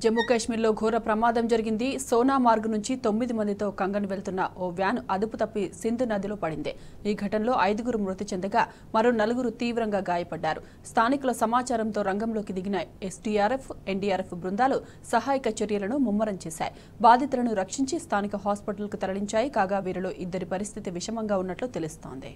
జమ్మూ కాశ్మీర్లో ఘోర ప్రమాదం జరిగింది. సోనామార్గ్ నుంచి 9 మందితో కంగన్ వెళ్తున్న ఓ వ్యాన్ అదుపు తప్పి సింధు నదిలో పడింది. ఈ ఘటనలో 5గురు మృతి చెందగా మరో 4 తీవ్రంగా గాయపడ్డారు. స్థానికుల సమాచారంతో రంగంలోకి దిగిన ఎస్డీఆర్ఎఫ్, ఎన్డీఆర్ఎఫ్ బృందాలు సహాయక చర్యలను ముమ్మరం చేశాయి. బాధితులను రక్షించి స్థానిక హాస్పిటల్కు తరలించాయి. కాగా వీరిలో 2 పరిస్థితి విషమంగా ఉన్నట్లు తెలుస్తోంది.